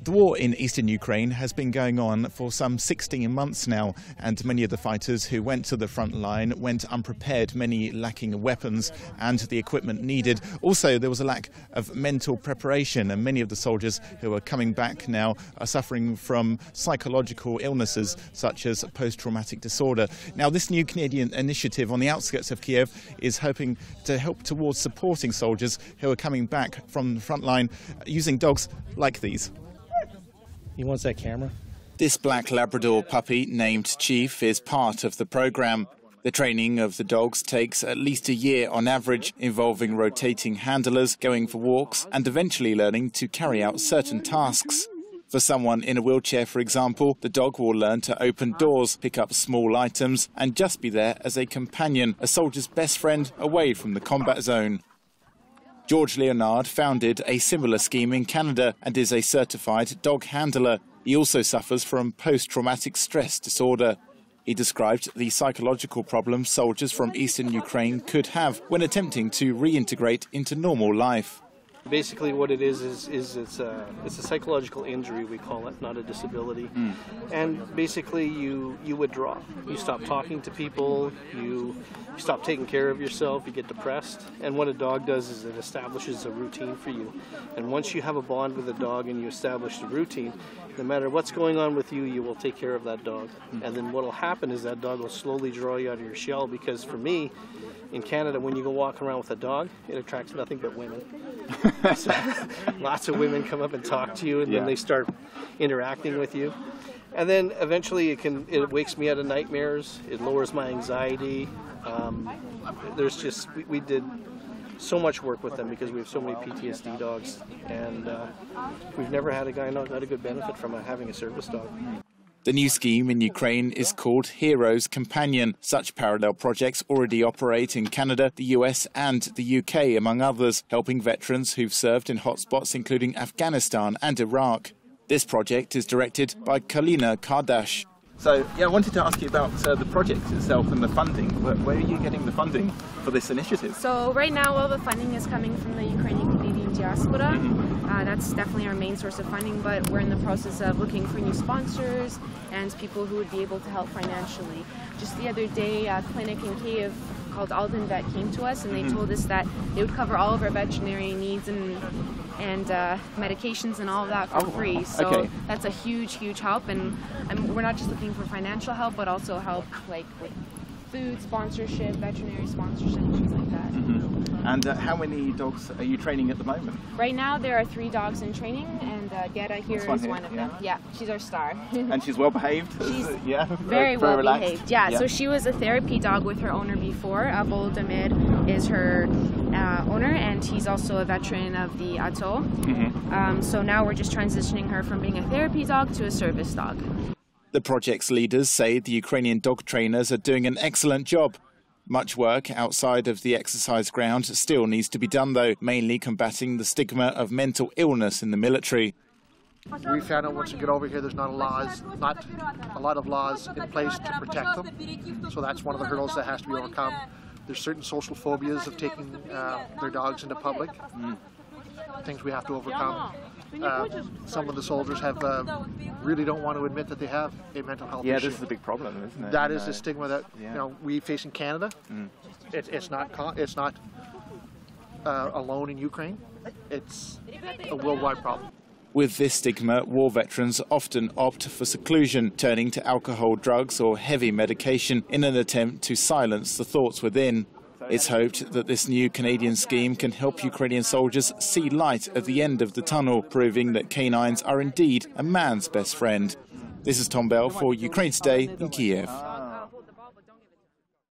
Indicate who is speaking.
Speaker 1: The war in eastern Ukraine has been going on for some 16 months now, and many of the fighters who went to the front line went unprepared, many lacking weapons and the equipment needed. Also, there was a lack of mental preparation, and many of the soldiers who are coming back now are suffering from psychological illnesses such as post-traumatic disorder. Now, this new Canadian initiative on the outskirts of Kiev is hoping to help towards supporting soldiers who are coming back from the front line using dogs like these.
Speaker 2: He wants that camera.
Speaker 1: This black Labrador puppy, named Chief, is part of the program. The training of the dogs takes at least a year on average, involving rotating handlers, going for walks, and eventually learning to carry out certain tasks. For someone in a wheelchair, for example, the dog will learn to open doors, pick up small items, and just be there as a companion, a soldier's best friend away from the combat zone. George Leonard founded a similar scheme in Canada and is a certified dog handler. He also suffers from post-traumatic stress disorder. He described the psychological problems soldiers from eastern Ukraine could have when attempting to reintegrate into normal life.
Speaker 2: Basically what it is it's a psychological injury, we call it, not a disability. And basically you withdraw. You stop talking to people, you stop taking care of yourself, you get depressed. And what a dog does is it establishes a routine for you. And once you have a bond with a dog and you establish the routine, no matter what's going on with you, you will take care of that dog. And then what will happen is that dog will slowly draw you out of your shell, because for me, in Canada, when you go walking around with a dog, it attracts nothing but women. So, lots of women come up and talk to you, and then they start interacting with you. And then eventually it wakes me out of nightmares, it lowers my anxiety. We did so much work with them because we have so many PTSD dogs, and we've never had a guy not got a good benefit from having a service dog.
Speaker 1: The new scheme in Ukraine is called Heroes Companion. Such parallel projects already operate in Canada, the US and the UK, among others, helping veterans who've served in hotspots including Afghanistan and Iraq. This project is directed by Kalina Kardash. So, I wanted to ask you about the project itself and the funding. Where are you getting the funding for this initiative?
Speaker 3: So right now all the funding is coming from the Ukrainian Canadian diaspora. That's definitely our main source of funding, but we're in the process of looking for new sponsors and people who would be able to help financially. Just the other day, a clinic in Kiev called Alden Vet came to us, and they told us that they would cover all of our veterinary needs and medications and all of that for free. So that's a huge help, and we're not just looking for financial help, but also help like with food sponsorship, veterinary sponsorship, things like that.
Speaker 1: And how many dogs are you training at the moment?
Speaker 3: Right now there are 3 dogs in training, and Geta here is one of them. Yeah, she's our star.
Speaker 1: And she's well behaved?
Speaker 3: She's very well behaved. Yeah, so she was a therapy dog with her owner before. Volodymyr is her owner, and he's also a veteran of the ATO. So now we're just transitioning her from being a therapy dog to a service dog.
Speaker 1: The project's leaders say the Ukrainian dog trainers are doing an excellent job. Much work outside of the exercise ground still needs to be done, though, mainly combating the stigma of mental illness in the military.
Speaker 4: We found out once you get over here, there's not a lot of laws in place to protect them. So that's one of the hurdles that has to be overcome. There's certain social phobias of taking their dogs into public. Things we have to overcome. Some of the soldiers really don't want to admit that they have a mental health issue.
Speaker 1: Yeah, this is a big problem, isn't it?
Speaker 4: That is the stigma that we face in Canada. It's not alone in Ukraine. It's a worldwide problem.
Speaker 1: With this stigma, war veterans often opt for seclusion, turning to alcohol, drugs or heavy medication in an attempt to silence the thoughts within. It's hoped that this new Canadian scheme can help Ukrainian soldiers see light at the end of the tunnel, proving that canines are indeed a man's best friend. This is Tom Bell for Ukraine Today in Kiev.